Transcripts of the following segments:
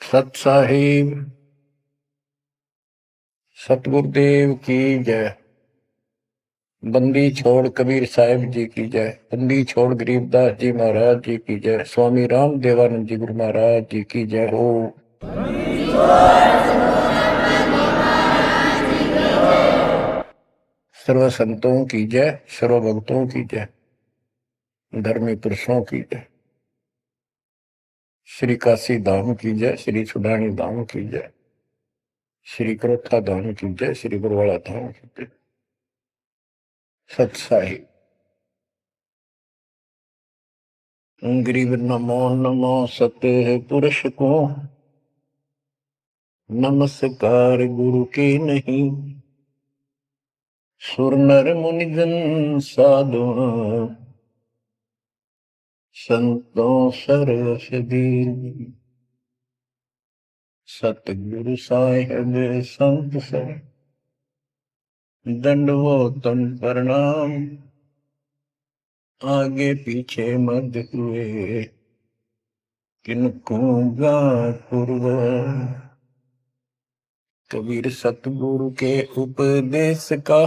सत साहिब सतगुरुदेव की जय। बंदी छोड़ कबीर साहिब जी की जय। बंदी छोड़ गरीबदास जी महाराज जी की जय। स्वामी राम देवानंद जी गुरु महाराज जी की जय हो। सर्व संतों की जय, सर्व भक्तों की जय, धर्मी पुरुषों की जय। श्री काशी धाम की जय, श्री सुडानी धाम की जय, श्री क्रोथा धाम की जय, श्री गुरुवाड़ा धाम की जय। सत साहिब गरीब नमो नमो सत्य पुरुष को, नमस्कार गुरु के नहीं। सुर नर मुनिजन साधु, संतों सरसदी। सतगुरु साहिब संत सब, दंडवतन प्रणाम। आगे पीछे मत हुए, किनको पूर्व। कबीर सतगुरु के उपदेश का,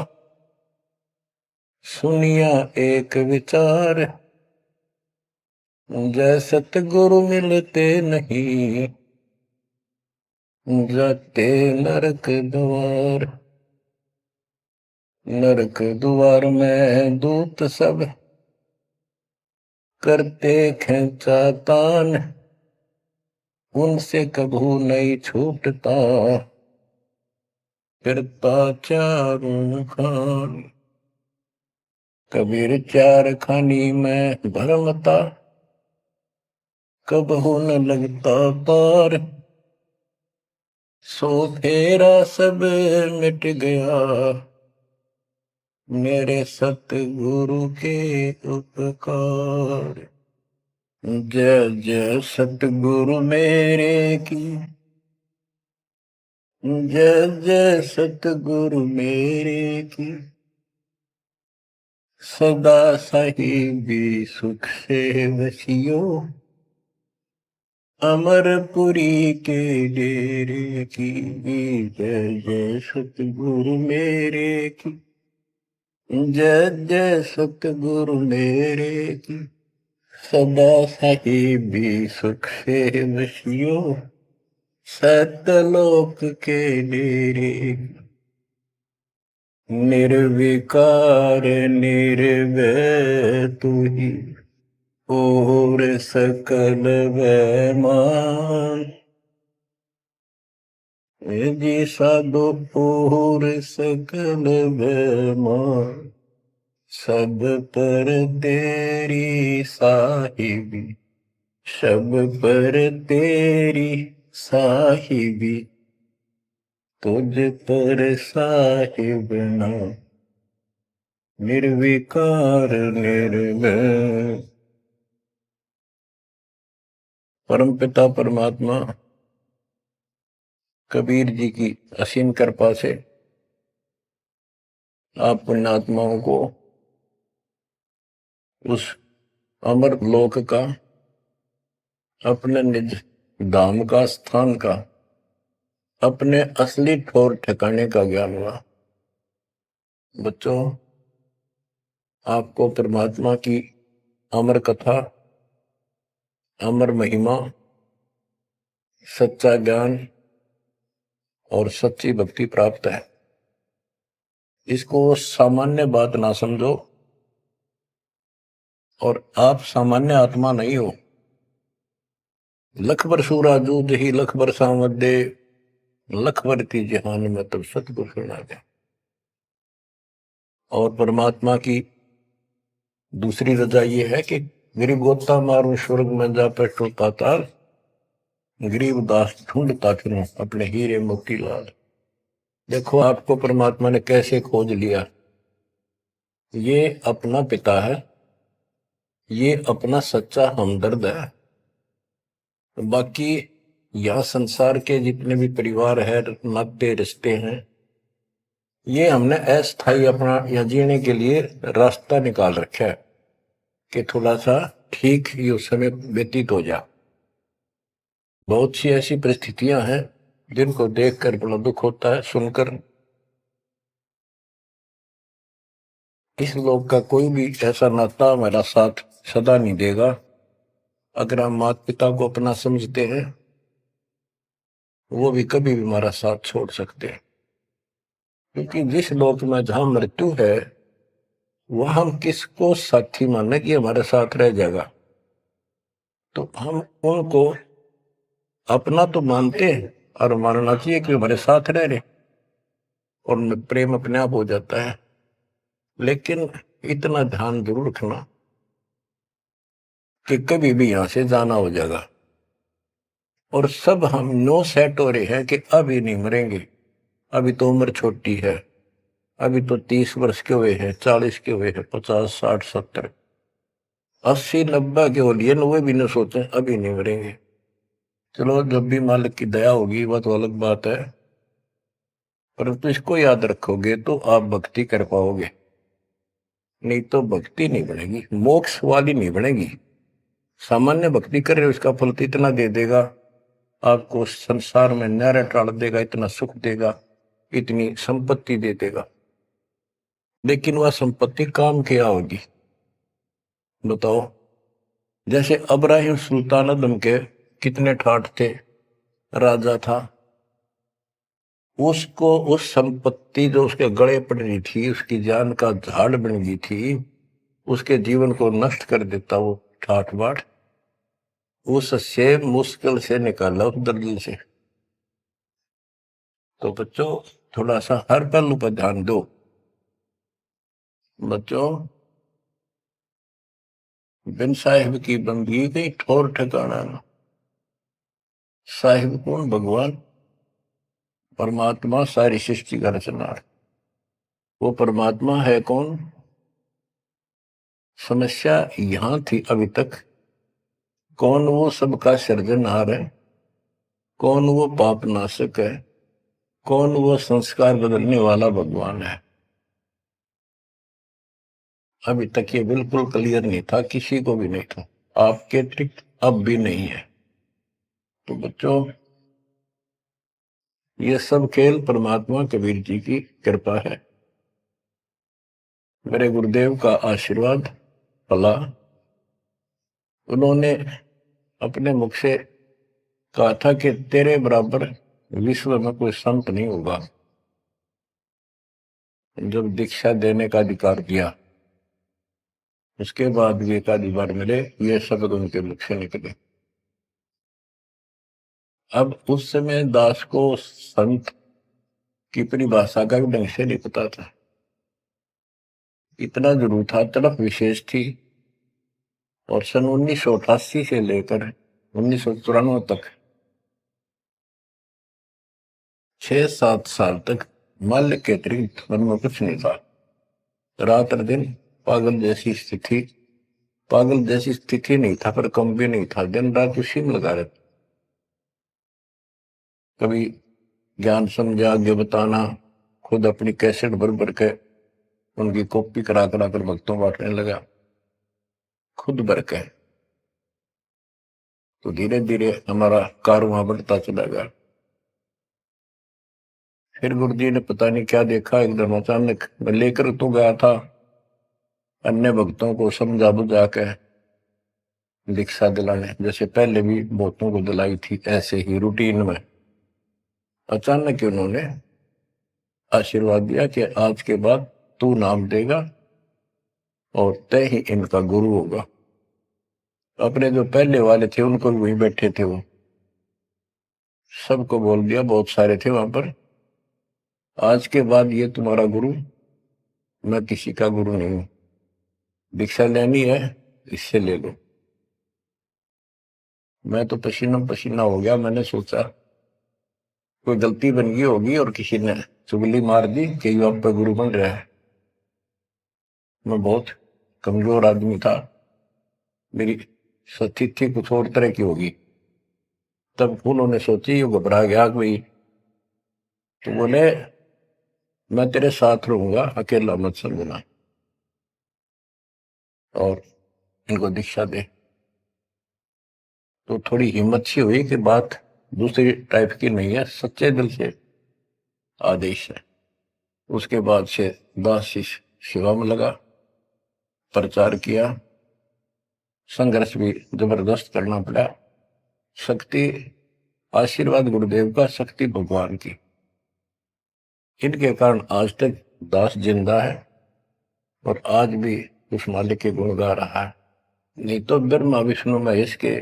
सुनिया एक विचार। जय सतगुरु मिलते नहीं, जाते नरक द्वार। नरक द्वार में दूत सब, करते खेचातान। उनसे कभू नहीं छूटता, फिरता चारों खान। कबीर चार खानी में भरमता, कबहू न लगता पार। सो फेरा सब मिट गया, मेरे सतगुरु के उपकार। जय जय सतगुरु मेरे की, जय जय सतगुरु मेरे की। सदा साहिबी सुख से वसियो, अमरपुरी के डेरे की। जय जय सतगुरु मेरे की, जय जय सतगुरु मेरे की। सदा साहिबी सुख से वसियो, सतलोक के डेरे। निर्विकार निर्भय तू ही, और सकल वैमान। जी साधो और सकल वैमान। सब पर तेरी साहिबी, सब पर तेरी साहिबी। तुझ पर साहिब नाम, निर्विकार निर्भय। परम पिता परमात्मा कबीर जी की असीम कृपा से आप पुण्यात्माओं को उस अमर लोक का, अपने निज धाम का, स्थान का, अपने असली ठौर ठिकाने का ज्ञान हुआ। बच्चों, आपको परमात्मा की अमर कथा, अमर महिमा, सच्चा ज्ञान और सच्ची भक्ति प्राप्त है। इसको सामान्य बात ना समझो, और आप सामान्य आत्मा नहीं हो। लख बर सूरा जूद ही लख बर सामद दे, लख बर थी जहान में तब सतगुरु सुना दे। और परमात्मा की दूसरी रजा ये है कि गरीब गोता मारू स्वर्ग में जा बैठो पाताल। गरीब दास ढूंढता फिरूं अपने हीरे मोती लाल। देखो आपको परमात्मा ने कैसे खोज लिया। ये अपना पिता है, ये अपना सच्चा हमदर्द है। बाकी यह संसार के जितने भी परिवार है, नाते रिश्ते हैं, ये हमने अस्थायी अपना या जीने के लिए रास्ता निकाल रखा है कि थोड़ा सा ठीक ये समय व्यतीत हो जा। बहुत सी ऐसी परिस्थितियां हैं जिनको देखकर बड़ा दुख होता है सुनकर। इस लोक का कोई भी ऐसा नाता हमारा साथ सदा नहीं देगा। अगर हम माता पिता को अपना समझते हैं, वो भी कभी भी हमारा साथ छोड़ सकते हैं, क्योंकि जिस लोक में जहां मृत्यु है वह हम किसको साथी माने कि हमारे साथ रह जाएगा। तो हम उनको अपना तो मानते हैं और मानना चाहिए कि हमारे साथ रह रहे, और प्रेम अपने आप हो जाता है। लेकिन इतना ध्यान जरूर रखना कि कभी भी यहां से जाना हो जाएगा, और सब हम नो सेट हो रहे हैं कि अभी नहीं मरेंगे, अभी तो उम्र छोटी है, अभी तो 30 वर्ष के हुए हैं, 40 के हुए हैं, 50, 60, 70, 80, 90 के हो लिए, 90 भी न सोचे अभी नहीं मरेंगे। चलो जब भी मालिक की दया होगी वह तो अलग बात है, परंतु इसको याद रखोगे तो आप भक्ति कर पाओगे, नहीं तो भक्ति नहीं बनेगी, मोक्ष वाली नहीं बनेगी। सामान्य भक्ति कर रहे हो, इसका फल तो इतना दे देगा, आपको संसार में न्यारा टाल देगा, इतना सुख देगा, इतनी संपत्ति दे देगा, लेकिन वह संपत्ति काम क्या होगी बताओ। जैसे अब्राहिम सुल्तान आदम के कितने ठाठ थे, राजा था, उसको उस संपत्ति जो उसके गले पड़ रही थी, उसकी जान का झाड़ बन गई थी, उसके जीवन को नष्ट कर देता वो ठाठ बाट, उससे मुश्किल से निकाला उस दर्द से। तो बच्चों थोड़ा सा हर पहलू पर ध्यान दो। बच्चों बिन साहिब की बंदगी कहीं ठोर ठिकाना ना। साहिब कौन? भगवान परमात्मा, सारी सृष्टि का रचनार। वो परमात्मा है कौन? समस्या यहां थी अभी तक, कौन वो सबका सृजनहार है, कौन वो पाप नाशक है, कौन वो संस्कार बदलने वाला भगवान है। अभी तक ये बिल्कुल क्लियर नहीं था, किसी को भी नहीं था, आपके अतिरिक्त अब भी नहीं है। तो बच्चों ये सब खेल परमात्मा कबीर जी की कृपा है, मेरे गुरुदेव का आशीर्वाद पला। उन्होंने अपने मुख से कहा था कि तेरे बराबर विश्व में कोई संत नहीं होगा। जब दीक्षा देने का अधिकार दिया, उसके बाद भी एक आधी बार मिले, ये शब्द उनके मुख से निकले। अब उस समय दास को संत की परिभाषा का भी ढंग से नहीं पता था, इतना जरूर था, तड़प विशेष थी। और सन 1988 से लेकर 1994 तक 6-7 साल तक मालिक के अतिरिक्त मन में कुछ नहीं था। रात और दिन पागल जैसी स्थिति, पागल जैसी स्थिति नहीं था पर कम भी नहीं था, दिन रात उसी में लगा रहता। कभी ज्ञान समझा आगे बताना, खुद अपनी कैसेट भर भर के उनकी कॉपी करा करा कर भक्तों बांटने लगा, खुद भर के। तो धीरे धीरे हमारा कारवां बढ़ता चला गया। फिर गुरु जी ने पता नहीं क्या देखा, एकदम अचानक मैं लेकर तो गया था अन्य भक्तों को समझा बुझा के दीक्षा दिलाने, जैसे पहले भी बहुतों को दिलाई थी, ऐसे ही रूटीन में। अचानक उन्होंने आशीर्वाद दिया कि आज के बाद तू नाम देगा और तय ही इनका गुरु होगा। अपने जो पहले वाले थे उनको भी वहीं बैठे थे, वो सबको बोल दिया, बहुत सारे थे वहां पर, आज के बाद ये तुम्हारा गुरु, मैं किसी का गुरु नहीं हूं, दीक्षा लेनी है इससे ले लो। मैं तो पसीना पसीना हो गया, मैंने सोचा कोई गलती बन गई होगी और किसी ने चुगली मार दी कि ये आप पे गुरु बन रहा है। मैं बहुत कमजोर आदमी था, मेरी स्थिति कुछ और तरह की होगी। तब उन्होंने सोची, ये घबरा गया कोई, तो बोले मैं तेरे साथ रहूंगा, अकेला मत समझना, और इनको दीक्षा दे। तो थोड़ी हिम्मत सी हुई कि बात दूसरी टाइप की नहीं है, सच्चे दिल से आदेश है। उसके बाद से दास शिष्य सेवा में लगा, प्रचार किया, संघर्ष भी जबरदस्त करना पड़ा। शक्ति आशीर्वाद गुरुदेव का, शक्ति भगवान की, इनके कारण आज तक दास जिंदा है और आज भी उस मालिक के गुण गा रहा है। नहीं तो ब्रह्मा विष्णु महेश के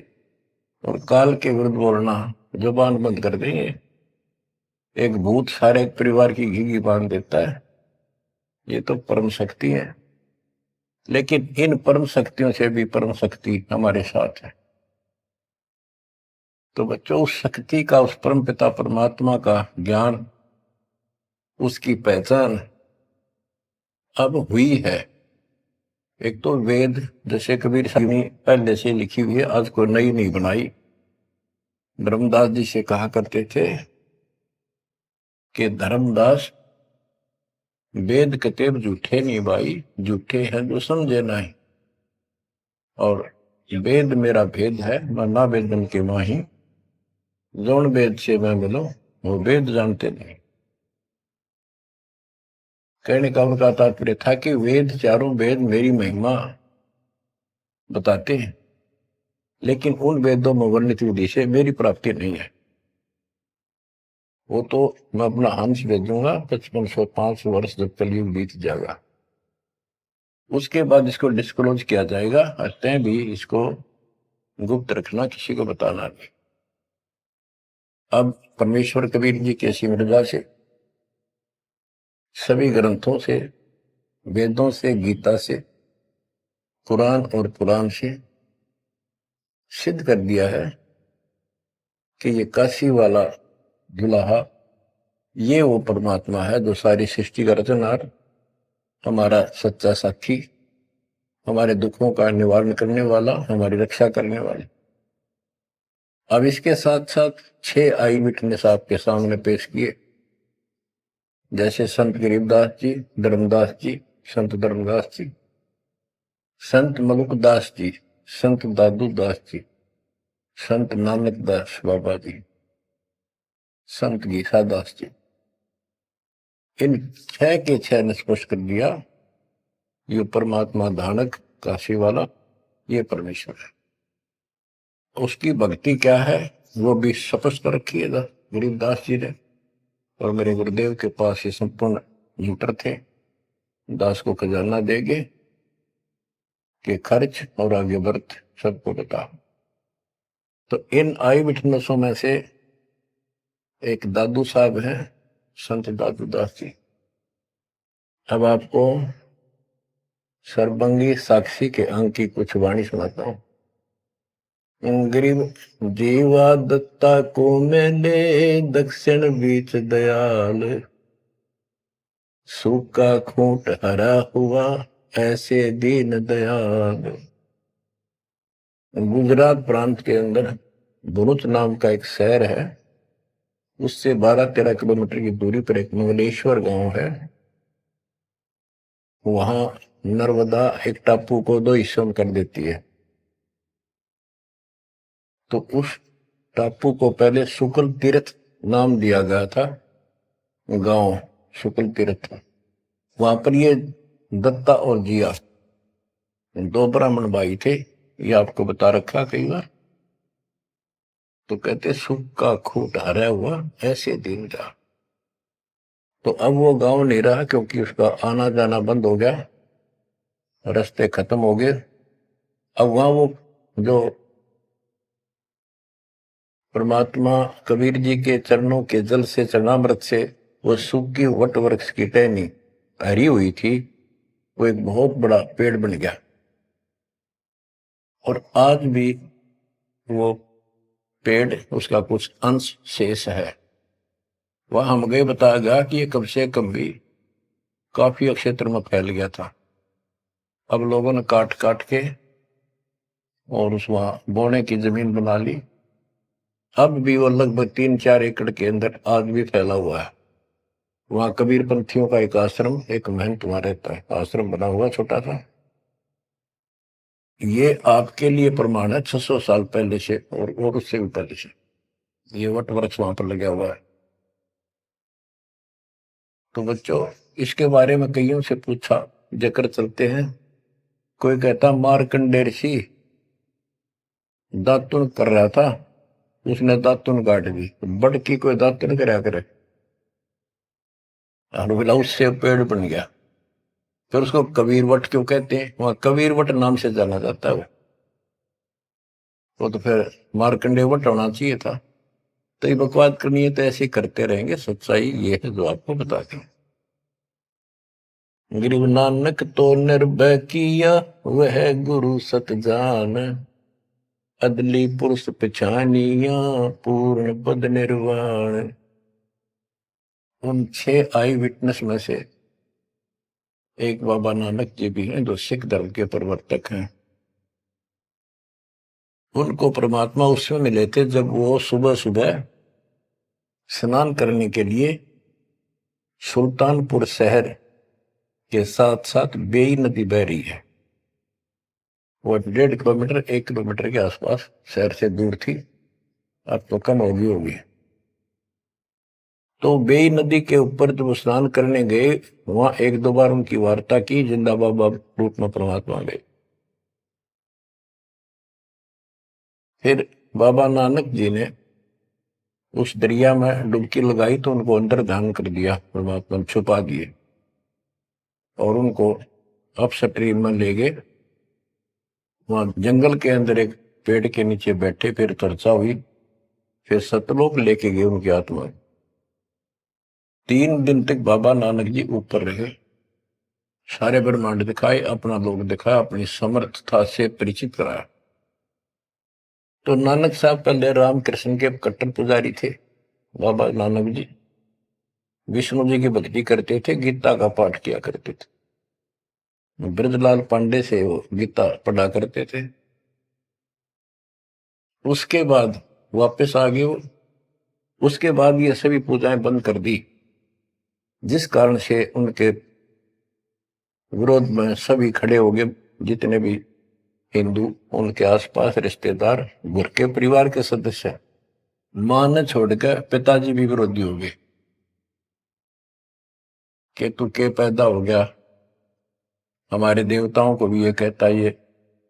और काल के विरुद्ध बोलना जुबान बंद कर देंगे। एक भूत सारे परिवार की घी बांध देता है, ये तो परम शक्ति है। लेकिन इन परम शक्तियों से भी परम शक्ति हमारे साथ है। तो बच्चों, उस शक्ति का, उस परम पिता परमात्मा का ज्ञान, उसकी पहचान अब हुई है। एक तो वेद, जैसे कबीर साहब ने पहले से लिखी हुई है, आज कोई नई नहीं बनाई। धर्मदास जी से कहा करते थे कि धर्मदास वेद कतेब झूठे नहीं भाई, झूठे हैं जो समझे नहीं। और वेद मेरा भेद है, मैं ना वेदन के माही, जौन वेद से मैं मिलो वो वेद जानते नहीं। कहने का उनका तात्पर्य था कि वेद, चारों वेद मेरी महिमा बताते हैं, लेकिन उन वेदों में वर्णित विधि से मेरी प्राप्ति नहीं है। वो तो मैं अपना हंस भेजूंगा 5505 वर्ष जब कलयुग बीत जाएगा, उसके बाद इसको डिस्क्लोज किया जाएगा। तय भी इसको गुप्त रखना, किसी को बताना नहीं। अब परमेश्वर कबीर जी के मृदा से, सभी ग्रंथों से, वेदों से, गीता से, कुरान और पुराण से सिद्ध कर दिया है कि ये काशी वाला दुल्हा, ये वो परमात्मा है जो सारी सृष्टि का रचनहार, हमारा सच्चा साथी, हमारे दुखों का निवारण करने वाला, हमारी रक्षा करने वाला। अब इसके साथ साथ 6 आई विटनेस आपके सामने पेश किए, जैसे संत गरीबदास जी, धर्मदास जी, संत धर्मदास जी, संत मलुकदास जी, संत दादू दास जी, संत नानक दास बाबा जी, संत गीसा दास जी। इन 6 के 6 ने स्पष्ट कर दिया, ये परमात्मा धानक काशी वाला, ये परमेश्वर है। उसकी भक्ति क्या है वो भी स्पष्ट कर रखी है गरीबदास जी ने। और मेरे गुरुदेव के पास ये संपूर्ण यंत्र थे, दास को खजाना देंगे कि खर्च और आगे व्रत सबको बता। तो इन आई विटनेसों में से एक दादू साहब हैं, संत दादू दास जी। अब आपको सर्वंगी साक्षी के अंक की कुछ वाणी सुनाता हूं। गरीब जीवा दत्ता को मैंने दक्षिण बीच दयाल, सूखा खूंट हरा हुआ ऐसे दीन दयाल। गुजरात प्रांत के अंदर भरूच नाम का एक शहर है, उससे 12-13 किलोमीटर की दूरी पर एक मंगलेश्वर गांव है। वहां नर्मदा एक टापू को 2 हिस्सों में कर देती है। तो उस टापू को पहले शुक्ल तीर्थ नाम दिया गया था, गांव शुक्ल तीर्थ। वहां पर ये दत्ता और जिया 2 ब्राह्मण भाई थे, ये आपको बता रखा कई बार। तो कहते सुख का खूट हरा हुआ ऐसे दिन का। तो अब वो गांव नहीं रहा, क्योंकि उसका आना जाना बंद हो गया, रास्ते खत्म हो गए। अब वहां वो जो परमात्मा कबीर जी के चरणों के जल से, चरणामृत से वो सूखी वट वृक्ष की टहनी हरी हुई थी, वो एक बहुत बड़ा पेड़ बन गया। और आज भी वो पेड़, उसका कुछ अंश शेष है। वह हम गए, बताया गया कि ये कम से कम भी काफी क्षेत्र में फैल गया था। अब लोगों ने काट काट के और उस वहां बोने की जमीन बना ली। अब भी वो लगभग 3-4 एकड़ के अंदर आज भी फैला हुआ है। वहां कबीर पंथियों का एक आश्रम, एक महंत वहां रहता है, आश्रम बना हुआ छोटा सा। ये आपके लिए प्रमाण है 600 साल पहले से और उससे भी पहले से। ये वट वृक्ष वहां पर लगा हुआ है। तो बच्चों, इसके बारे में कईयों से पूछा, जिक्र चलते हैं। कोई कहता मार्कंडेय ऋषि दातुन कर रहा था, उसने दातुन काट दी। बड़ की कोई दातुन कराया करे, और बोला उससे पेड़ बन गया। फिर उसको कबीर वट क्यों कहते हैं? वहां कबीर वट नाम से जाना जाता है वो तो फिर मार्कंडेय वट होना चाहिए था। तो ये बकवाद करनी है तो ऐसे ही करते रहेंगे। सच्चाई ये है जो आपको बता दें। गरीब नानक तो निर्भय किया, वह गुरु सत जान, अदली पुरुष पिछानिया, पूर्ण पद निर्वाण। उन 6 आई विटनेस में से एक बाबा नानक जी भी हैं, जो सिख धर्म के प्रवर्तक हैं। उनको परमात्मा उस समय मिले थे जब वो सुबह सुबह स्नान करने के लिए सुल्तानपुर शहर के साथ साथ बेई नदी बह रही है। वो 1.5 किलोमीटर 1 किलोमीटर के आसपास शहर से दूर थी, अब तो कम होगी। तो बेई नदी के ऊपर जब स्नान करने गए, वहां 1-2 बार उनकी वार्ता की, जिंदा बाबा रूप में परमात्मा गए। फिर बाबा नानक जी ने उस दरिया में डुबकी लगाई तो उनको अंदर ध्यान कर दिया, परमात्मा छुपा दिए और उनको अप स्ट्रीम में ले गए। वहां जंगल के अंदर एक पेड़ के नीचे बैठे, फिर चर्चा हुई, फिर सतलोक लेके गए उनकी आत्मा। 3 दिन तक बाबा नानक जी ऊपर रहे, सारे ब्रह्मांड दिखाए, अपना लोक दिखाया, अपनी समर्थता से परिचित कराया। तो नानक साहब पहले रामकृष्ण के कट्टर पुजारी थे। बाबा नानक जी विष्णु जी की भक्ति करते थे, गीता का पाठ किया करते थे। ब्रजलाल पांडे से वो गीता पढ़ा करते थे। उसके बाद वापस आ गए वो। उसके बाद ये सभी पूजाएं बंद कर दी, जिस कारण से उनके विरोध में सभी खड़े हो गए, जितने भी हिंदू, उनके आसपास रिश्तेदार, घर के परिवार के सदस्य। मां ने छोड़कर पिताजी भी विरोधी हो गए कि तू के पैदा हो गया। हमारे देवताओं को भी ये कहता ये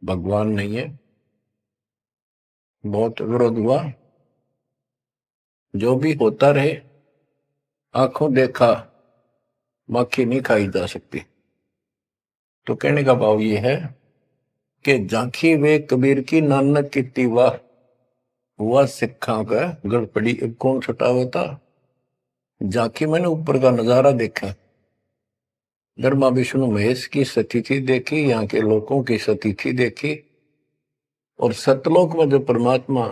भगवान नहीं है। बहुत विरोध हुआ। जो भी होता रहे, आंखों देखा मक्खी नहीं खाई जा सकती। तो कहने का भाव ये है कि झांकी वे कबीर की नानक की वाह, हुआ सिखा का गड़पड़ी कौन छुटावा था। झांकी मैंने ऊपर का नजारा देखा, ब्रह्मा विष्णु महेश की स्थिति देखी, यहाँ के लोगों की स्थिति देखी, और सतलोक में जो परमात्मा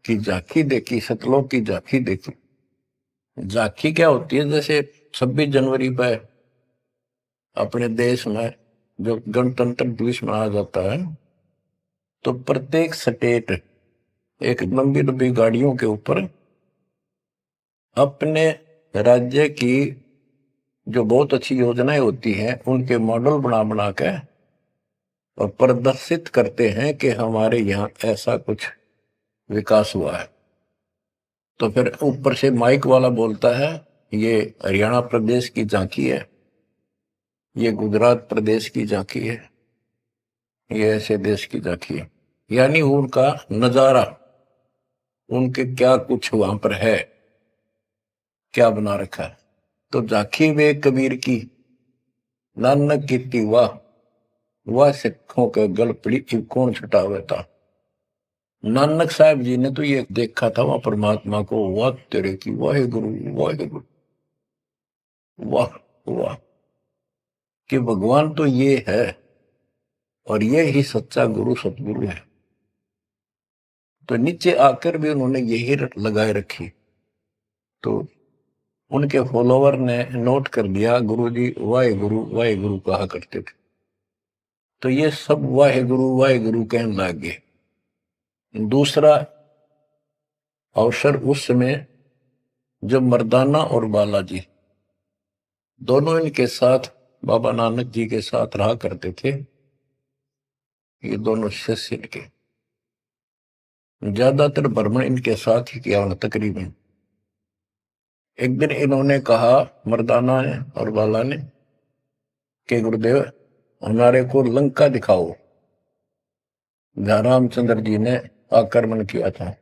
की झांकी देखी, सतलोक की झांकी देखी। झांकी क्या होती है? जैसे 26 जनवरी पर अपने देश में जो गणतंत्र दिवस मनाया जाता है, तो प्रत्येक स्टेट एक लंबी लंबी गाड़ियों के ऊपर अपने राज्य की जो बहुत अच्छी योजनाएं होती हैं उनके मॉडल बना बना के और प्रदर्शित करते हैं कि हमारे यहाँ ऐसा कुछ विकास हुआ है। तो फिर ऊपर से माइक वाला बोलता है ये हरियाणा प्रदेश की झांकी है, ये गुजरात प्रदेश की झांकी है, ये ऐसे देश की झांकी है। यानी उनका नजारा, उनके क्या कुछ वहां पर है, क्या बना रखा है। तो झांकी वे कबीर की नानक की वाह, वह सिखों के गल पड़ी कौन छुटावे था। नानक साहब जी ने तो ये देखा था वहां परमात्मा को, वाह तेरे की वाहे गुरु वाहे गुरु, वाह वाह, कि भगवान तो ये है और ये ही सच्चा गुरु सतगुरु है। तो नीचे आकर भी उन्होंने यही लगाए रखी। तो उनके फॉलोवर ने नोट कर दिया, गुरु जी वाहे गुरु कहा करते थे। तो ये सब वाहे गुरु कहने लग गए। दूसरा अवसर उस समय जब मर्दाना और बालाजी दोनों इनके साथ बाबा नानक जी के साथ रहा करते थे, ये दोनों शिष्य इनके। ज्यादातर भ्रमण इनके साथ ही किया उन्होंने तकरीबन। एक दिन इन्होंने कहा, मर्दाना ने और बाला ने, कि गुरुदेव हमारे को लंका दिखाओ, जहां रामचंद्र जी ने आक्रमण किया था,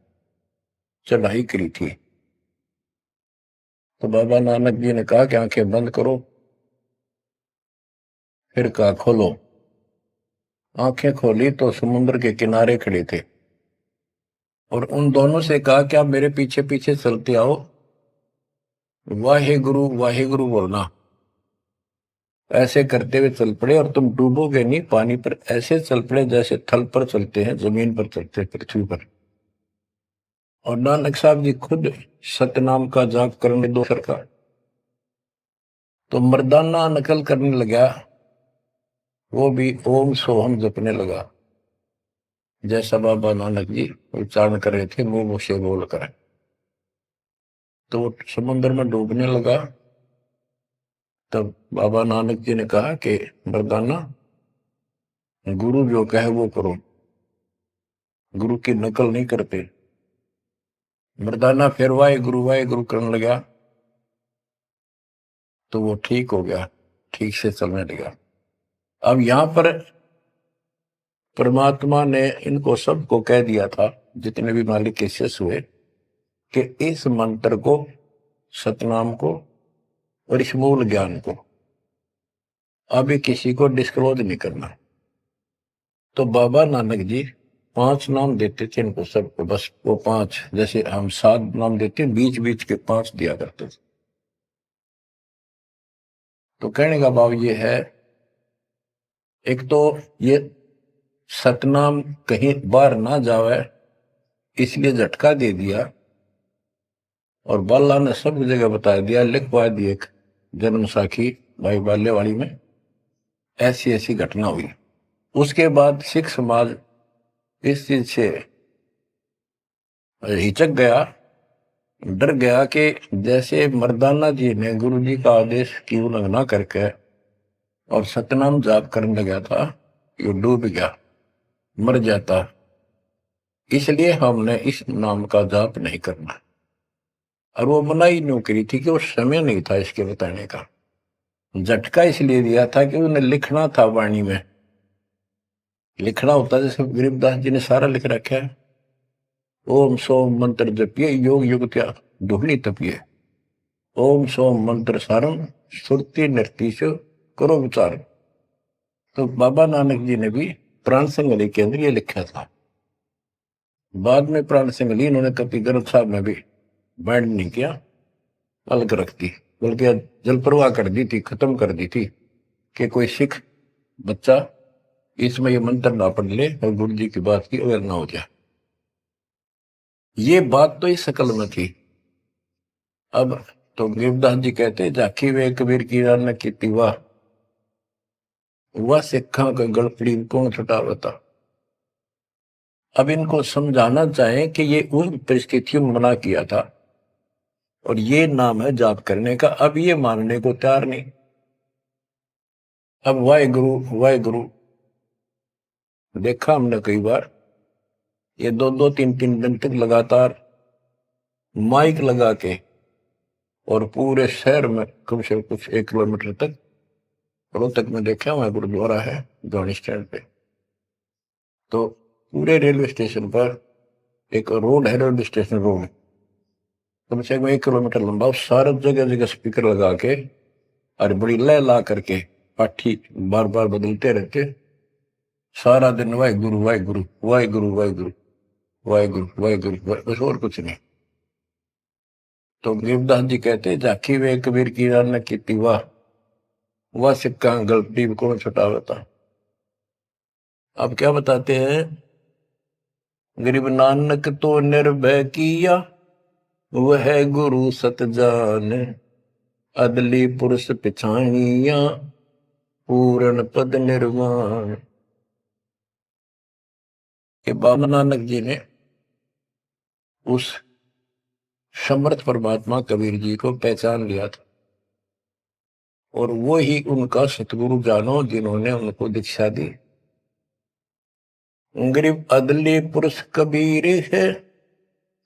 चढ़ाई करी थी। तो बाबा नानक जी ने कहा कि आंखें बंद करो, फिर कहा खोलो। आंखें खोली तो समुद्र के किनारे खड़े थे, और उन दोनों से कहा कि आप मेरे पीछे पीछे चलते आओ, वाहे गुरु बोलना। ऐसे करते हुए चल पड़े, और तुम डूबोगे नहीं पानी पर, ऐसे चल पड़े जैसे थल पर चलते हैं, जमीन पर चलते हैं, पृथ्वी पर। और नानक साहब जी खुद सतनाम का जाप करने दो सरकार, तो मर्दाना नकल करने लगा, वो भी ओम सोहम जपने लगा, जैसा बाबा नानक जी उच्चारण कर रहे थे मुंह से बोलकर। तो वो समुद्र में डूबने लगा। तब बाबा नानक जी ने कहा कि मर्दाना, गुरु जो कहे वो करो, गुरु की नकल नहीं करते। मर्दाना फिर वाहे गुरु करने लगा, तो वो ठीक हो गया, ठीक से चलने लगा। अब यहां पर परमात्मा ने इनको सबको कह दिया था, जितने भी मालिक के शिष्य हुए, कि इस मंत्र को, सतनाम को और इस मूल ज्ञान को अभी किसी को डिस्क्लोज नहीं करना। तो बाबा नानक जी 5 नाम देते थे इनको सबको, बस वो 5, जैसे हम 7 नाम देते, बीच बीच के 5 दिया करते थे। तो कहने का भाव ये है, एक तो ये सतनाम कहीं बाहर ना जावे, इसलिए झटका दे दिया, और बाला ने सब जगह बता दिया, लिखवा दी एक जन्म साखी भाई बाल्यवाड़ी में, ऐसी ऐसी घटना हुई। उसके बाद सिख समाज इस चीज से हिचक गया, डर गया कि जैसे मर्दाना जी ने गुरु जी का आदेश की उल्लंघना करके और सतनाम जाप करने लगा था, ये डूब गया, मर जाता, इसलिए हमने इस नाम का जाप नहीं करना। और वो मनाही नहीं करी थी कि वो समय नहीं था इसके बताने का। झटका इसलिए दिया था कि उन्हें लिखना था, वाणी में लिखना होता, जैसे गरीबदास जी ने सारा लिख रखा है, ओम सोम मंत्र जपिए, योग युग त्या दुहनी तपिए, ओम सोम मंत्र सारम, सुरती नृतीश करो विचार। तो बाबा नानक जी ने भी प्राण संगली के अंदर ये लिखा था। बाद में प्राण संगली इन्होंने कभी ग्रंथ साहब में भी बैंड नहीं किया, अलग रख दी, बल्कि जल प्रवाह कर दी थी, खत्म कर दी थी, कि कोई सिख बच्चा इसमें ये मंत्र ना पढ़ ले और गुरु जी की बात की अवहेलना हो जाए। ये बात तो इस शकल में थी। अब तो गरीबदास जी कहते, झाकी वे कबीर की रान की वाह, वह सिखा का गड़पड़ी कौन छुटावता। अब इनको समझाना चाहे कि ये उन परिस्थितियों में मना किया था, और ये नाम है जाप करने का। अब ये मानने को तैयार नहीं। अब वाहे गुरु देखा हमने कई बार, ये 2-2, 3-3 दिन तक लगातार माइक लगा के, और पूरे शहर में कम से कम कुछ 1 किलोमीटर तक, रोहतक में देखा वहां गुरुद्वारा है जॉनी स्टैंड पे, तो पूरे रेलवे स्टेशन पर एक रोड है, रेलवे स्टेशन रोड कम से कम 1 किलोमीटर लंबा, सारे जगह जगह स्पीकर लगा के और बड़ी लय ला करके पाठी बार बार बदलते रहते, सारा दिन वाहेगुरु वाहेगुरु वाहेगुरु वाहेगुरु वाहेगुरु वाहेगुरु, बस और कुछ नहीं। तो गरीबदास जी कहते, झाकी वे कबीर की रान की वाह, वह सिक्का गलती कौन छुटावता। अब क्या बताते हैं, गरीब नानक तो निर्भय किया, वह गुरु सत जान, अदली पुरुष पिछाणिया, पूर्ण पद निर्वाण। के बाबा नानक जी ने उस समर्थ परमात्मा कबीर जी को पहचान लिया था, और वो ही उनका सतगुरु जानो, जिन्होंने उनको दीक्षा दी। गरीब अदली पुरुष कबीर है,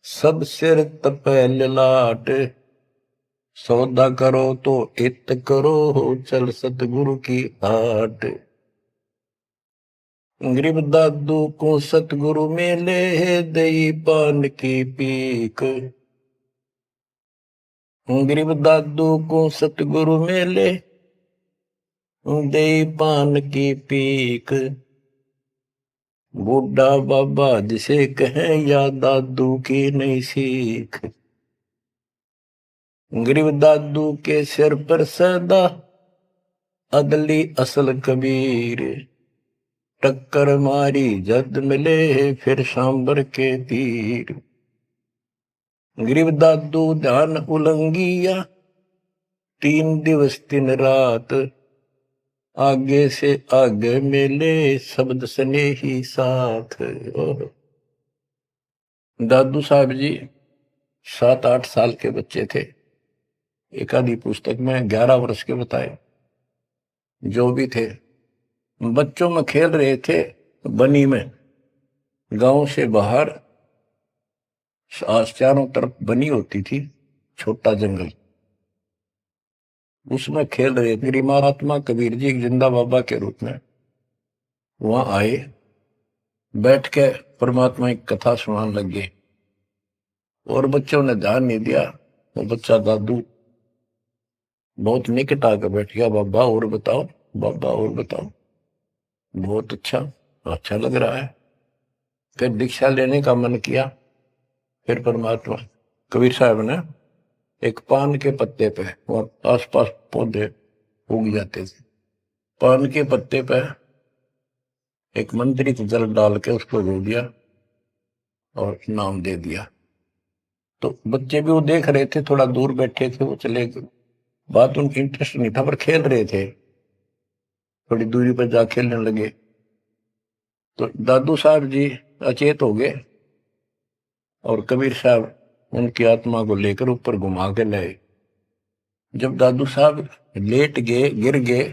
सब सिर तपै ललाट। सौदा करो तो इत करो, चल सतगुरु की हाट। गरीब दादू को सतगुरु मेले, दई पान की पीक। गरीब दादू को सतगुरु मेले, दई पान की पीक। बूढ़ा बाबा जिसे कहें, या दादू की नई सीख। गरीब दादू के सिर पर सदा, अदली असल कबीर। टक्कर मारी जद मिले, फिर सांबर के तीर। गरीब दादू ध्यान उलंगिया, 3 दिवस 3 रात। आगे से आगे मिले, शब्द सने ही साथ। दादू साहब जी 7-8 साल के बच्चे थे। एक आधी पुस्तक में 11 वर्ष के बताए। जो भी थे, बच्चों में खेल रहे थे बनी में। गांव से बाहर चारों तरफ बनी होती थी, छोटा जंगल, उसमें खेल रहे थे। महात्मा कबीर जी जिंदा बाबा के रूप में वहां आए, बैठ के परमात्मा की कथा सुनाने लगे। और बच्चों ने ध्यान नहीं दिया। वो बच्चा दादू बहुत निकट आकर बैठ गया। बाबा और बताओ, बाबा और बताओ। बहुत अच्छा, अच्छा लग रहा है। फिर दीक्षा लेने का मन किया। फिर परमात्मा कबीर साहब ने एक पान के पत्ते पे, और आसपास पौधे उग जाते थे, पान के पत्ते पे एक मंत्रित जल डाल के उसको धो दिया और नाम दे दिया। तो बच्चे भी वो देख रहे थे, थोड़ा दूर बैठे थे, वो चले गए। बात उनकी इंटरेस्ट नहीं था, पर खेल रहे थे। थोड़ी दूरी पर जा खेलने लगे तो दादू साहब जी अचेत हो गए, और कबीर साहब उनकी आत्मा को लेकर ऊपर घुमा के लाए। जब दादू साहब लेट गए, गिर गए,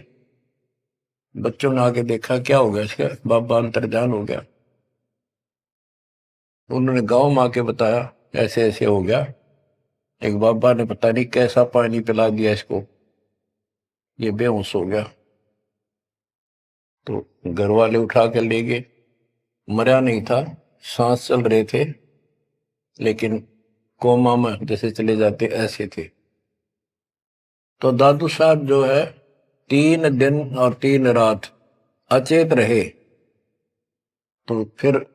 बच्चों ने आके देखा क्या हो गया इसका, बाबा अंतर्ध्यान हो गया। उन्होंने गांव में आके बताया ऐसे ऐसे हो गया। एक बाबा ने पता नहीं कैसा पानी पिला दिया इसको, ये बेहोश हो गया। तो घर वाले उठा के ले गए। मरा नहीं था, सांस चल रहे थे, लेकिन कोमा में जैसे चले जाते ऐसे थे। तो दादू साहब जो है 3 दिन और 3 रात अचेत रहे। तो फिर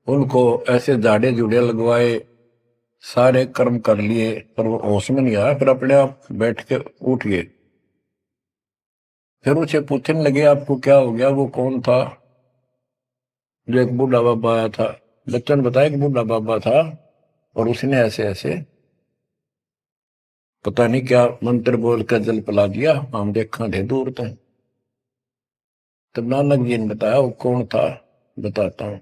उनको ऐसे झाड़े जुड़े लगवाए, सारे कर्म कर लिए, पर वो होश में नहीं आया। फिर अपने आप बैठ के उठ गए। फिर उसे पूछने लगे आपको क्या हो गया, वो कौन था। जो एक बूढ़ा बाबा आया था। बच्चों ने बताया कि बूढ़ा बाबा था, और उसने ऐसे ऐसे पता नहीं क्या मंत्र बोल कर जल पिला दिया, हम देखा थे दूर तक। तब नानक जी ने बताया वो कौन था, बताता हूं।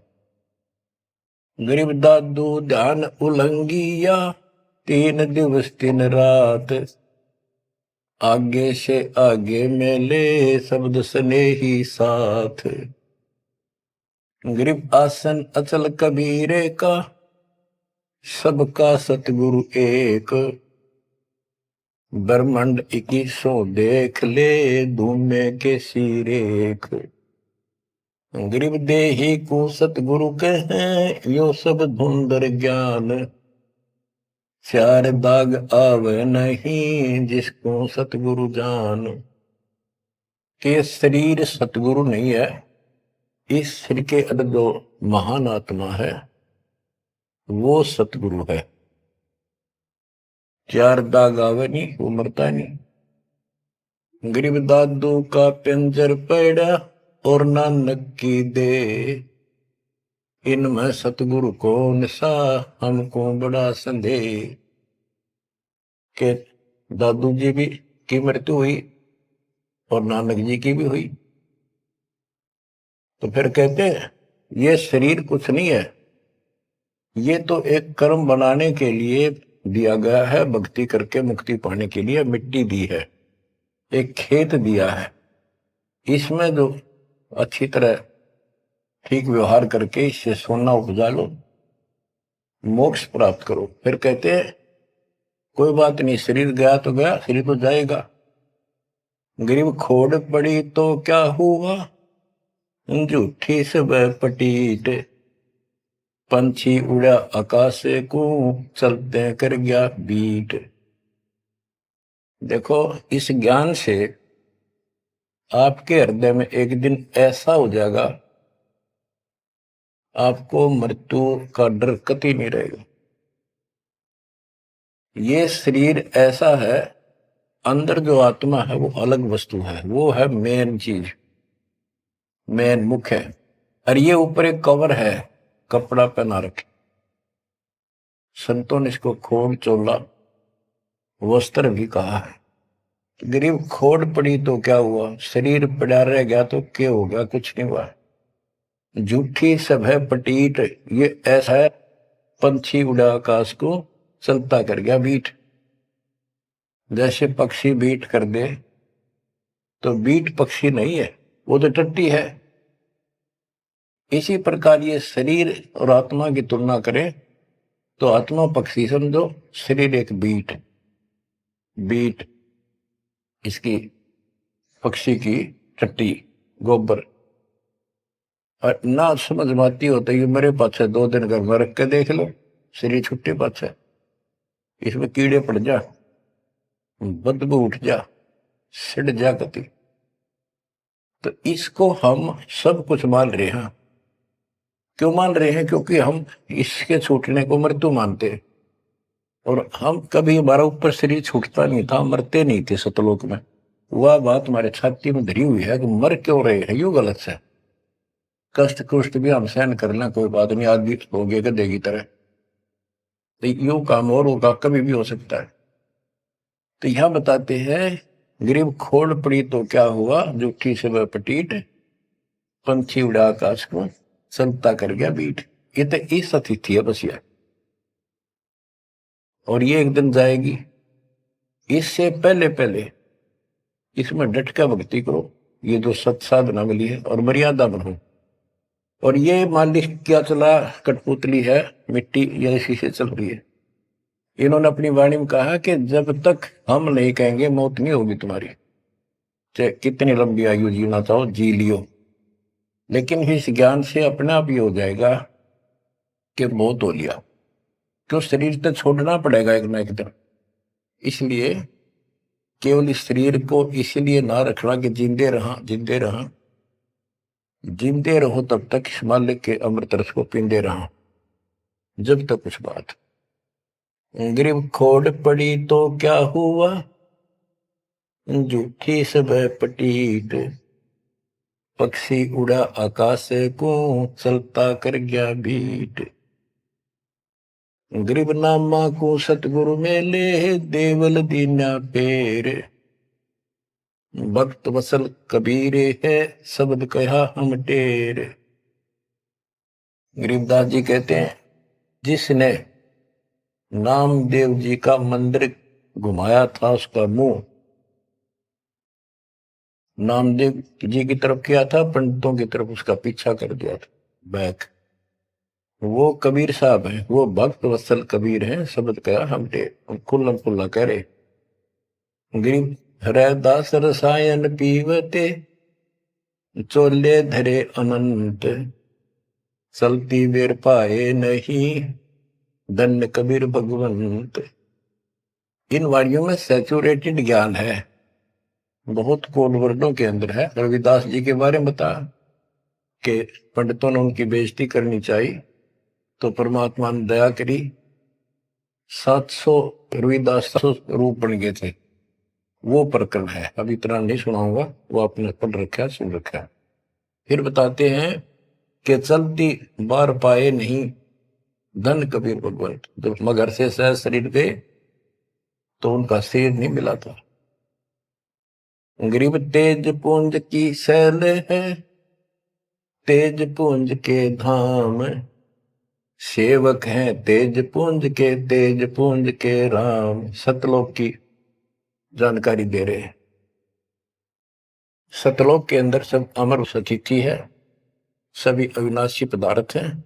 गरीब दादू ध्यान उलंगिया, 3 दिवस 3 रात। आगे से आगे मेले, शब्द सने ही साथ। गरीब आसन अचल कबीरे का, सबका सतगुरु एक। ब्रह्मांड 2100 देख ले, धूमे के सिरेख। गरीब देही को सतगुरु कहें, यो सब धुंधर ज्ञान। 4 दाग आवे नहीं, जिसको सतगुरु जान। के शरीर सतगुरु नहीं है, इस शरीर के अंदर जो महान आत्मा है वो सतगुरु है। 4 दाग आवे नहीं, वो मरता नहीं। गरीब दादू का पिंजर पड़ा, और नानक की दे। इनमें सतगुरु कौन सा, हमको बड़ा संदेह। के दादू जी भी की मृत्यु हुई और नानक जी की भी हुई। तो फिर कहते हैं ये शरीर कुछ नहीं है, ये तो एक कर्म बनाने के लिए दिया गया है, भक्ति करके मुक्ति पाने के लिए मिट्टी दी है, एक खेत दिया है। इसमें जो अच्छी तरह ठीक व्यवहार करके इससे सोना उपजा लो, मोक्ष प्राप्त करो। फिर कहते हैं कोई बात नहीं, शरीर गया तो गया, शरीर तो जाएगा। गरीब खोड़ पड़ी तो क्या हुआ, झूठी सब पटीट, पंछी उड़ा आकाश को, चलते कर गया बीट। देखो, इस ज्ञान से आपके हृदय में एक दिन ऐसा हो जाएगा, आपको मृत्यु का डर कतई नहीं रहेगा। ये शरीर ऐसा है, अंदर जो आत्मा है वो अलग वस्तु है, वो है मेन चीज, मेन मुख्य है। और ये ऊपर एक कवर है, कपड़ा पहना रखे। संतों ने इसको खोड़ चोला वस्त्र भी कहा है। गरीब खोड़ पड़ी तो क्या हुआ, शरीर पड़ा रह गया तो क्या हो गया, कुछ नहीं हुआ। झूठी सब है पटीट, ये ऐसा है पंछी उड़ा आकाश को, चलता कर गया बीट। जैसे पक्षी बीट कर दे तो बीट पक्षी नहीं है, वो तो टट्टी है। इसी प्रकार ये शरीर और आत्मा की तुलना करें तो आत्मा पक्षी समझो, शरीर एक बीट, बीट इसकी पक्षी की टट्टी, गोबर। और ना समझ में आती होता है मेरे पास 2 दिन घर में रख के देख लो, शरीर छुट्टे पास है, इसमें कीड़े पड़ जा, बदबू उठ जा, सिड़ जा गति। तो इसको हम सब कुछ मान रहे हैं। क्यों मान रहे हैं, क्योंकि हम इसके छूटने को मृत्यु मानते हैं। और हम कभी, हमारा ऊपर शरीर छूटता नहीं था, मरते नहीं थे सतलोक में। वह बात हमारे छाती में धरी हुई है कि मर क्यों रहे हैं, यू गलत है। कष्ट कुष्ट भी हम सहन कर लें, कोई बात नहीं, आदमी हो गए गधे की तरह, तो यू काम और होगा, कभी भी हो सकता है। तो यहां बताते हैं गरीब खोड़ पड़ी तो क्या हुआ, जूठी से वह पटीट, पंछी उड़ा आकाश को, चलता कर गया बीट। ये तो इस अतिथि है बस, ये और ये एक दिन जाएगी। इससे पहले पहले इसमें डट कर भक्ति करो, ये जो सत साधना मिली है, और मर्यादा बनो। और ये मालिक क्या चला, कठपुतली है, मिट्टी या इसी से चल रही है। इन्होंने अपनी वाणी में कहा कि जब तक हम नहीं कहेंगे मौत नहीं होगी तुम्हारी, चाहे कितनी लंबी आयु जीना चाहो जी लियो। लेकिन इस ज्ञान से अपने आप ये हो जाएगा कि मौत हो लिया, क्यों शरीर तो छोड़ना पड़ेगा एक ना एक दिन। इसलिए केवल इस शरीर को इसलिए ना रखना कि जिंदे रहा, जिंदे रहा, जिंदे रहो तब तक इस मालिक के अमृत रस को पींदे रहा, जब तक कुछ बात। गरीब खोड़ पड़ी तो क्या हुआ, झूठी सब पटीट, पक्षी उड़ा आकाश को, चलता कर गया भीट। गरीब नामा को सतगुरु मेले, देवल दीना पेर, भक्त वसल कबीरे है, शब्द कहा हम टेर। गरीबदास जी कहते हैं जिसने नामदेव जी का मंदिर घुमाया था, उसका मुंह नामदेव जी की तरफ किया था, पंडितों की तरफ उसका पीछा कर दिया था, बैक। वो कबीर साहब हैं, वो भक्त वत्सल कबीर हैं, शब्द कहा हम टेर, खुल्लम खुल्ला कह रहे। गरीब हरदास रसायन पीवते, चोले धरे अनंत, चलती बेर पाए नहीं, धन्य कबीर भगवंत। इन वाणियों में सैचुरेटेड ज्ञान है, बहुत कोड वर्डों के अंदर है। रविदास जी के बारे में बता कि पंडितों ने उनकी बेइज्जती करनी चाहिए तो परमात्मा ने दया करी, 700 रविदास 700 रूप बन गए थे। वो प्रकरण है, अभी इतना नहीं सुनाऊंगा, वो आपने पढ़ रखा, सुन रखा है। फिर बताते हैं कि चलती बार पाए नहीं, धन कबीर भगवंत। जब मगर से सहज शरीर गए तो उनका शरीर नहीं मिला था। गरीब तेज पुंज की शैल है, तेज पुंज के धाम, सेवक हैं तेज पुंज के, तेज पुंज के राम। सतलोक की जानकारी दे रहे हैं। सतलोक के अंदर सब अमर अतिथि है, सभी अविनाशी पदार्थ हैं।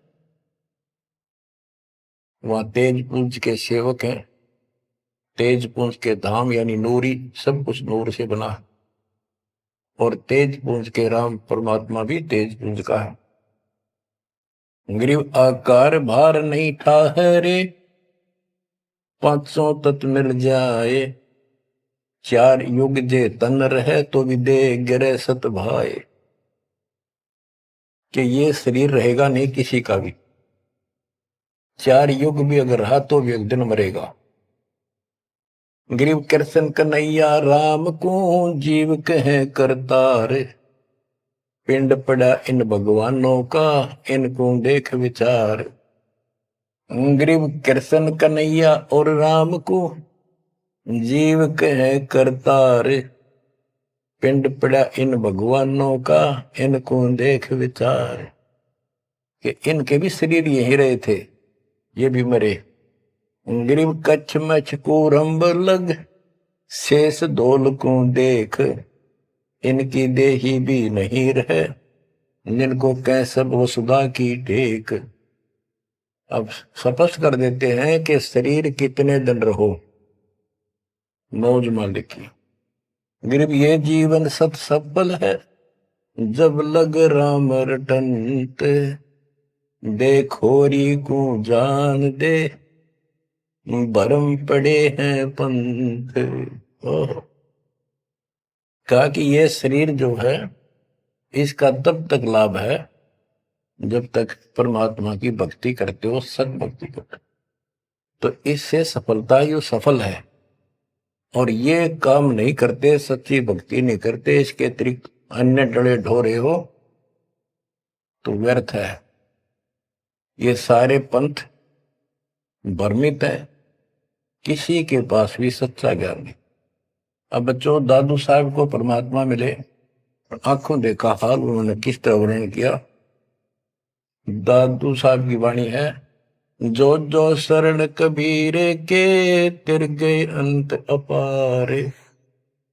वहां तेज पुंज के सेवक हैं। तेज पुंज के धाम यानी नूरी, सब कुछ नूर से बना है। और तेज पुंज के राम परमात्मा भी तेज पुंज का है। ग्रीव आकार भार नहीं ठाहरे, पांचों तत्व मिल जाए। चार युग जे तन रहे तो भी दे गिरे सत भाए। कि ये शरीर रहेगा नहीं किसी का भी, चार युग भी अगर रहा तो भी एक दिन मरेगा। ग्रीव कृष्ण कन्हैया राम को जीव कहे करतार। पिंड पड़ा इन भगवानों का, इनको देख विचार। ग्रीव कृष्ण कन्हैया और राम को जीव कहे करतार। पिंड पड़ा इन भगवानों का, इनको देख विचार। कि इनके भी शरीर यही रहे थे, ये भी मरे। ग्रीव कच्छ मछ कूरंब लग, शेष धोल को देख। इनकी देही भी नहीं रहे, जिनको कह सब वसुधा की टेक। अब स्पष्ट कर देते हैं कि शरीर कितने दिन रहो, मौज मालिक की। ग्रीव ये जीवन सत सफल है, जब लग राम रटंत। देखोरी को जान दे, भरम पड़े हैं पंथ। कहा कि ये शरीर जो है इसका तब तक लाभ है जब तक परमात्मा की भक्ति करते हो, सत भक्ति करते हो, तो इससे सफलता यो सफल है। और ये काम नहीं करते, सच्ची भक्ति नहीं करते, इसके अतिरिक्त अन्य डले ढोरे हो तो व्यर्थ है। ये सारे पंथ भ्रमित है, किसी के पास भी सच्चा ज्ञान नहीं। अब बच्चों, दादू साहब को परमात्मा मिले, आंखों देखा हाल उन्होंने किस तरह वर्णन किया। दादू साहब की वाणी है, जो जो शरण कबीर के, तिर गए अंत अपारे।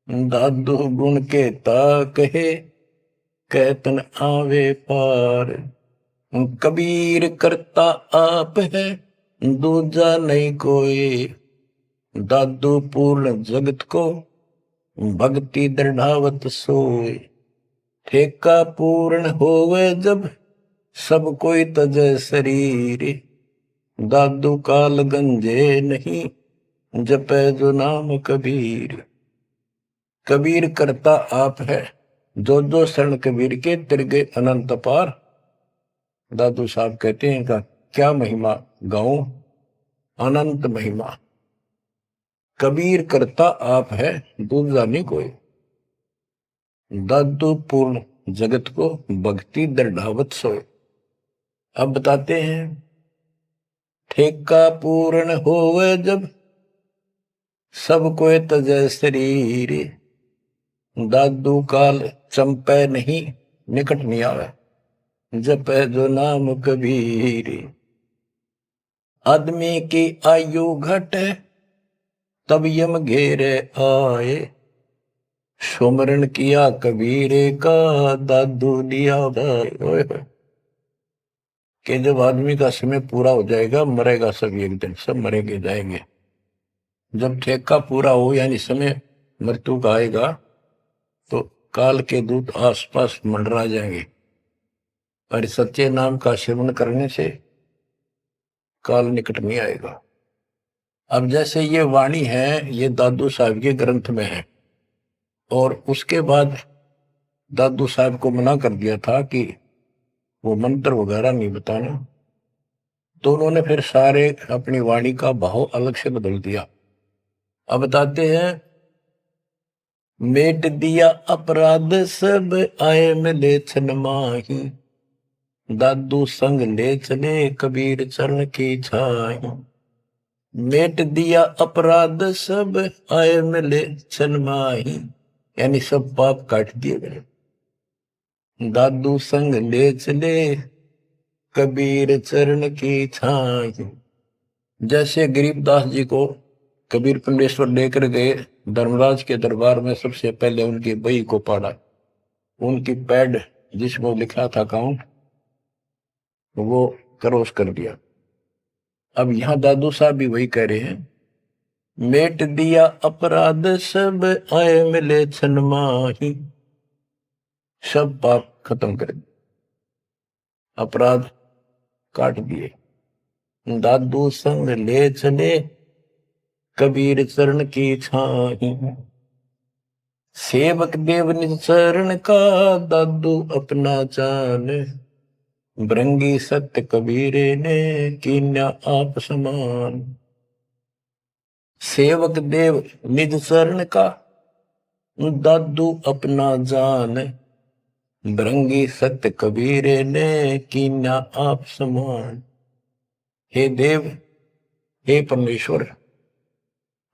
दादू गुण के ता कहे, कहतन आवे पार। कबीर करता आप है, दूजा नहीं कोई। दादू पूर्ण जगत को, भक्ति दृढ़ावत सोए। ठेका पूर्ण होवे जब, सब कोई तजय शरीर। दादू काल गंजे नहीं, जपे जो नाम कबीर। कबीर करता आप है, जो जो शरण कबीर के तिर गए अनंत पार। दादू साहब कहते हैं का क्या महिमा गाऊं, अनंत महिमा। कबीर करता आप है, दूसरा नहीं कोई। दादू पूर्ण जगत को, भक्ति दृढ़ावत सोए। अब बताते हैं, ठेका पूर्ण होवे जब, सब कोई तजय शरीर। दादू काल चंपे नहीं, निकट नहीं आवे, जपे जो नाम कबीर। आदमी की आयु घटे, तब यम घेरे आए। सुमरण किया कबीर का, दादू दिया भाई। कि जब आदमी का समय पूरा हो जाएगा, मरेगा सब एक दिन, सब मरेंगे जाएंगे। जब ठेका पूरा हो यानी समय मृत्यु का आएगा, तो काल के दूत आसपास मंडरा जाएंगे। पर सच्चे नाम का सेवन करने से काल निकट नहीं आएगा। अब जैसे ये वाणी है, ये दादू साहब के ग्रंथ में है, और उसके बाद दादू साहब को मना कर दिया था कि वो मंत्र वगैरह नहीं बताना, तो उन्होंने फिर सारे अपनी वाणी का भाव अलग से बदल दिया। अब बताते हैं, मेट दिया अपराध सब, आए मिले छन माही। दादू संग ले चले, कबीर चरण की छाई। मेट दिया अपराध सब, आए मिले छन माही। यानी सब पाप काट दिए गए। दादू संग ले चले, कबीर चरण की छाई। जैसे गरीबदास जी को कबीर पंडेश्वर लेकर गए धर्मराज के दरबार में, सबसे पहले उनकी बही को पढ़ा, उनकी पैड जिसमें लिखा था काउंट, वो क्रॉस कर दिया। अब यहां दादू साहब भी वही कह रहे हैं, मेट दिया अपराध सब आए मिले छन माही, सब पाप खत्म कर दिए, अपराध काट दिए। दादू संग ले चले कबीर चरण की छाही, सेवक देव निज चरण का दादू अपना जान, भृंगी सत्य कबीरे ने कीन्या आप समान। सेवक देव निज चरण का दादू अपना जान, भृंगी सत्य कबीरे ने कीन्या आप समान। हे देव, हे परमेश्वर,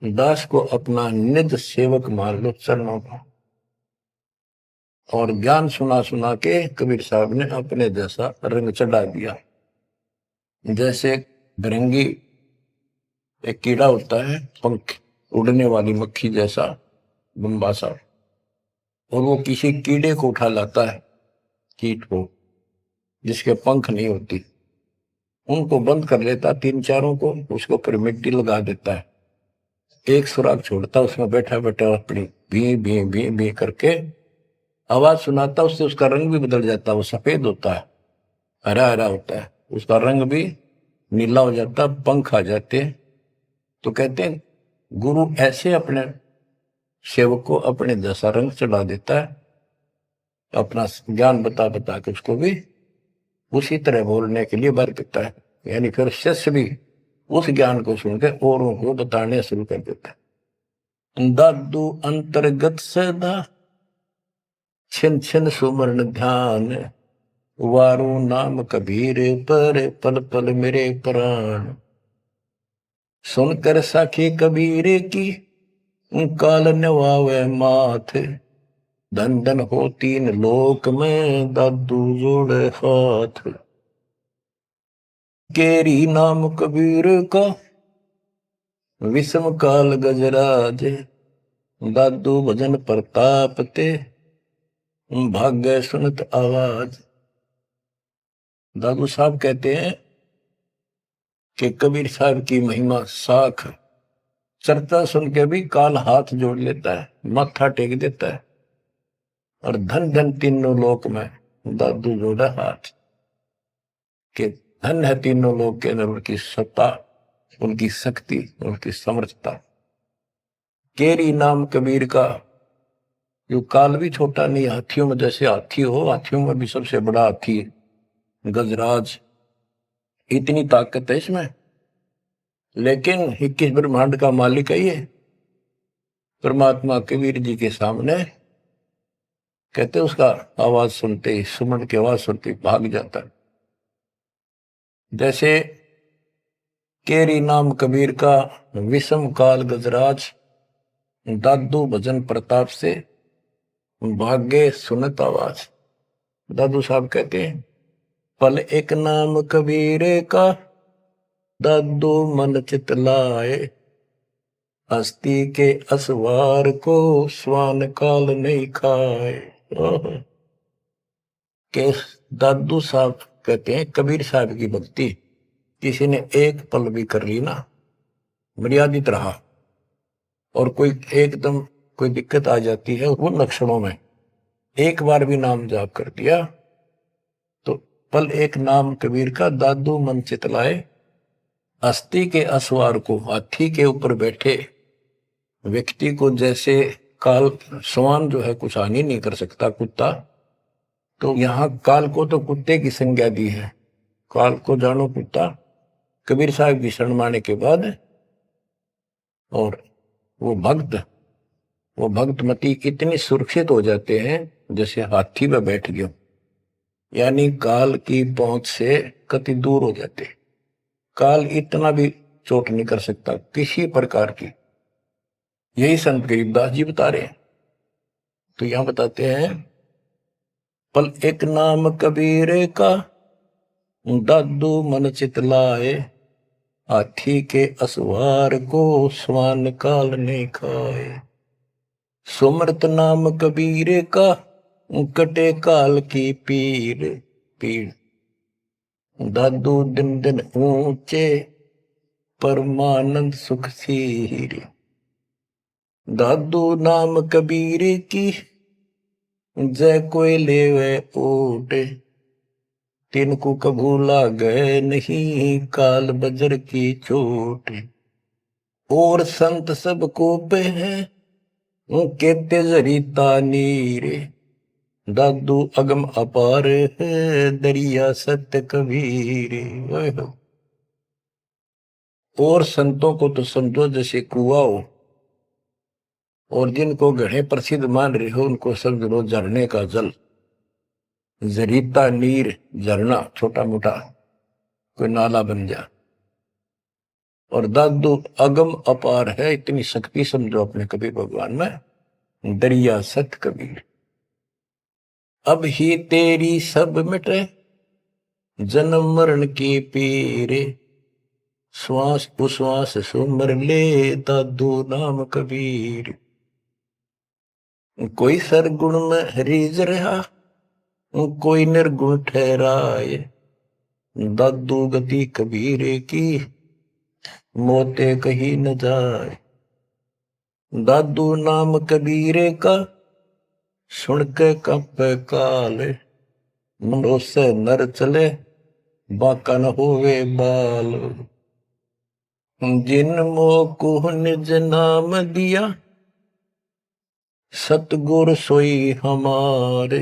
दास को अपना निज सेवक मान लो चरणों का। और ज्ञान सुना सुना के कबीर साहब ने अपने जैसा रंग चढ़ा दिया। जैसे भृंगी एक कीड़ा होता है, पंख उड़ने वाली मक्खी जैसा लंबा सा, और वो किसी कीड़े को उठा लाता है, कीट को जिसके पंख नहीं होती, उनको बंद कर लेता, तीन चारों को, उसके ऊपर मिट्टी लगा देता है, एक सुराग छोड़ता, उसमें बैठा बैठा अपनी भी भी भी भी करके आवाज सुनाता, उससे उसका रंग भी बदल जाता, वो सफेद होता है, हरा हरा होता है, उसका रंग भी नीला हो जाता, पंख आ जाते हैं। तो कहते हैं गुरु ऐसे अपने सेवक को अपने जैसा रंग चढ़ा देता है, अपना ज्ञान बता बता के उसको भी उसी तरह बोलने के लिए बर देता है। यानी फिर शिष्य भी उस ज्ञान को सुनकर औरों को बताने शुरू कर देता है। दादू अंतर्गत सदा छिन छिन सुमरण ध्यान, वारू नाम कबीर पर पल पल मेरे प्राण। सुनकर साखी कबीर की काल नवावे माथ, धन धन हो तीन लोक में दादू जोड़े हाथ। केरी नाम कबीर का विषम काल गजराज, दादू भजन प्रताप ते भाग्य सुनत आवाज। दादू साहब कहते हैं कि कबीर साहब की महिमा साख, चर्चा सुन के भी काल हाथ जोड़ लेता है, माथा टेक देता है, और धन धन तीनों लोक में दादू जोड़ा हाथ। के धन है तीनों लोक के अंदर उनकी सत्ता, उनकी शक्ति, उनकी समर्थता। केरी नाम कबीर का, जो काल भी छोटा नहीं, हाथियों में जैसे हाथी हो, हाथियों में भी सबसे बड़ा हाथी गजराज, इतनी ताकत है इसमें। लेकिन 21 ब्रह्मांड का मालिक है ये परमात्मा। कबीर जी के सामने कहते उसका आवाज सुनते ही, सुमन की आवाज सुनते ही भाग जाता है। जैसे केरी नाम कबीर का विषम काल गजराज, दादू भजन प्रताप से भाग्य सुनत आवाज। दादू साहब कहते हैं पल एक नाम कबीर का, दादू मन चित लाए, हस्ती के असवार को स्वान काल नहीं खाए। के दादू साहब कहते हैं कबीर साहब की भक्ति किसी ने एक पल भी कर ली ना, मर्यादित रहा, और कोई एकदम कोई दिक्कत आ जाती है उन लक्षणों में, एक बार भी नाम जाप कर दिया तो पल एक नाम कबीर का, दादू मन चितलाए, अस्थि के असवार को, हाथी के ऊपर बैठे व्यक्ति को जैसे काल, स्वान जो है कुछ हानि नहीं कर सकता, कुत्ता, तो यहां काल को तो कुत्ते की संज्ञा दी है, काल को जानो कुत्ता। कबीर साहब की शरण माने के बाद और वो भक्तमती इतनी सुरक्षित हो जाते हैं जैसे हाथी में बैठ गए, यानी काल की पहुंच से कति दूर हो जाते। काल इतना भी चोट नहीं कर सकता किसी प्रकार की। यही संत गरीबदास जी बता रहे हैं। तो यहां बताते हैं पल एक नाम कबीर का, दादू मन चितलाए, हाथी के असवार को स्वान काल ने खाए। सुमरत नाम कबीर का, कटे काल की पीर। दादू दिन दिन ऊंचे परमानंद सुख सीरे। दादू नाम कबीर की जय कोई लेवे ओटे। तिनको कभू लागे नहीं काल बजर की चोट। और संत सब को पे है कहते जरीता नीरे। दादू अगम अपार है दरिया सत्य कबीरे। और संतों को तो समझो जैसे कुआं हो, और जिनको गढ़े प्रसिद्ध मान रहे हो उनको समझ लो झरने का जल। जरीता नीर झरना छोटा मोटा कोई नाला बन जा। और दादू अगम अपार है, इतनी शक्ति समझो अपने कबीर भगवान में। दरिया सत कबीर अब ही तेरी सब मिटे जन्म मरण की पीरे। श्वास उश्वास सुमर ले दादू नाम कबीर। कोई सरगुण में रीझ रहा कोई निर्गुण ठहराए। दादू गति कबीरे की मोते कहीं न जाए। दादू नाम कबीरे का सुन के कंपे काले। मनो से नर चले बाका न होवे बाल। जिन मोह निज नाम दिया सतगुर सोई हमारे।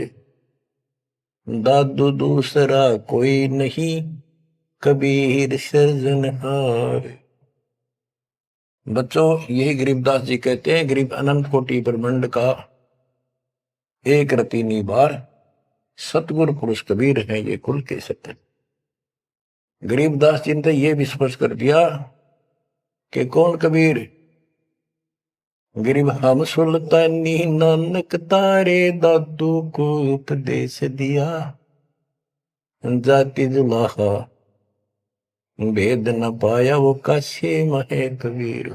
दादू दूसरा कोई नहीं कबीर सृजनहार। बच्चों यही गरीबदास जी कहते हैं, गरीब अनंत कोटि ब्रह्मांड का एक रति निबार सतगुरु पुरुष कबीर है ये कुल के सत्य। गरीबदास जी ने ये भी स्पष्ट कर दिया कि कौन कबीर। गरीब हम सुल्तानी नानक तारे दादू को उपदेश दिया। जाति जुलाहा भेद न पाया वो काशी महे कबीर।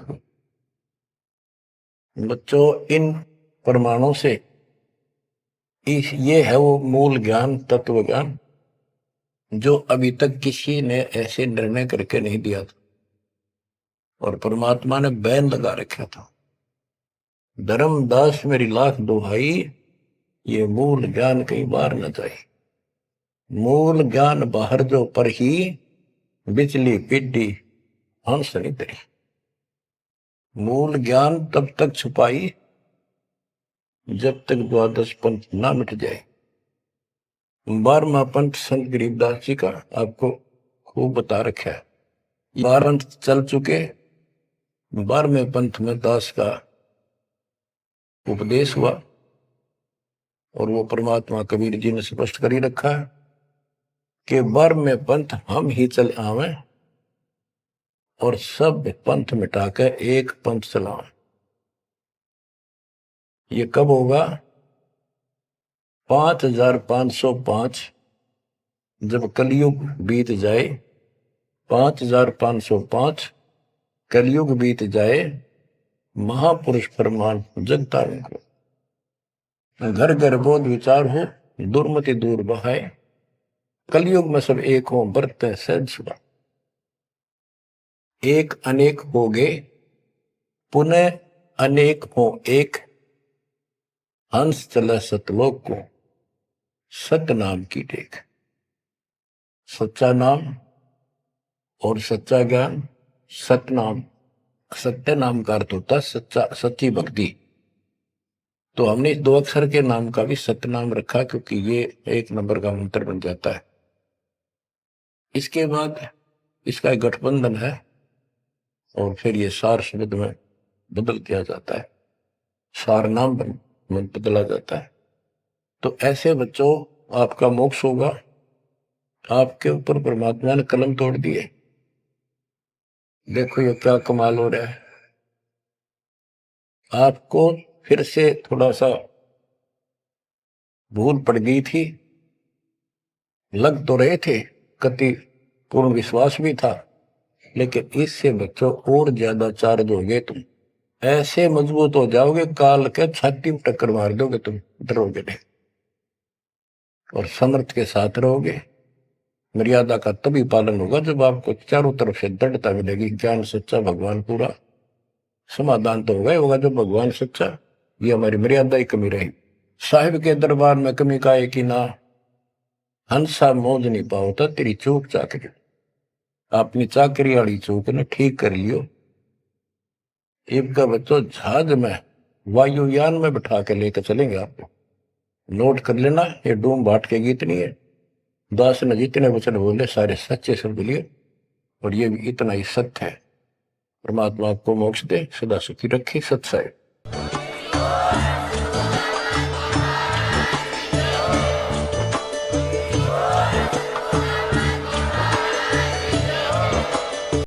बच्चों इन प्रमाणों से ये है वो मूल ज्ञान तत्व ज्ञान जो अभी तक किसी ने ऐसे निर्णय करके नहीं दिया था, और परमात्मा ने बैन लगा रखा था। धर्मदास मेरी लाख दुहाई ये मूल ज्ञान कई बार न जाए। मूल ज्ञान बाहर जो पर ही बिजली पिड्डी हंस नहीं तरी। मूल ज्ञान तब तक छुपाई जब तक द्वादश पंथ ना मिट जाए। 12वां पंथ संत गरीबदास जी का आपको खूब बता रखा है। 12 पंथ चल चुके, 12वें पंथ में दास का उपदेश हुआ, और वो परमात्मा कबीर जी ने स्पष्ट कर ही रखा है कि 12वें पंथ हम ही चल आवे और सब पंथ मिटाकर एक पंथ चलाओ। ये कब होगा? 5505 जब कलयुग बीत जाए। 5505 कलयुग बीत जाए, महापुरुष फरमान जगता को घर घर बोध विचार हो दुर्मति दूर बहाए। कलयुग में सब एक हो बरते सहज सुबह। एक अनेक हो गए पुनः अनेक हो एक। हंस चला सतलोक को सत नाम की टेक। सच्चा नाम और सच्चा ज्ञान, सतनाम। सत्य नाम का अर्थ होता है सच्चा, सच्ची भक्ति। तो हमने 2 अक्षर के नाम का भी सतनाम रखा क्योंकि ये 1 नंबर का मंत्र बन जाता है। इसके बाद इसका गठबंधन है और फिर ये सार शब्द में बदल दिया जाता है, सार नाम बदला जाता है। तो ऐसे बच्चों आपका मोक्ष होगा। आपके ऊपर परमात्मा ने कलम तोड़ दिए। देखो ये क्या कमाल हो रहा है। आपको फिर से थोड़ा सा भूल पड़ गई थी, लग तो रहे थे, कति पूर्ण विश्वास भी था, लेकिन इससे बच्चों और ज्यादा चार्ज हो गए। तुम ऐसे मजबूत हो जाओगे, काल के छाती में टक्कर मार दोगे, तुम डरोगे नहीं और समर्थ के साथ रहोगे। मर्यादा का तभी पालन होगा जब आपको चारों तरफ से दृढ़ता मिलेगी। ज्ञान सच्चा, भगवान पूरा, समाधान तो होगा जब भगवान सच्चा। ये हमारी मर्यादा ही कमी रही। साहिब के दरबार में कमी का है कि ना, हंसा मौज नहीं पाओ था तेरी चूक चाकरी। अपनी चाकरी वाली चूक ने ठीक कर लियो। इनका बच्चों जहाज में, वायुयान में बैठा के लेकर चलेंगे आपको। नोट कर लेना, ये डूम बाट के गीत नहीं है। दास ने जितने वचन बोले सारे सच्चे शब्द लिए, और ये भी इतना ही सत्य है। परमात्मा आपको मोक्ष दे, सदा सुखी रखे। सत्य है।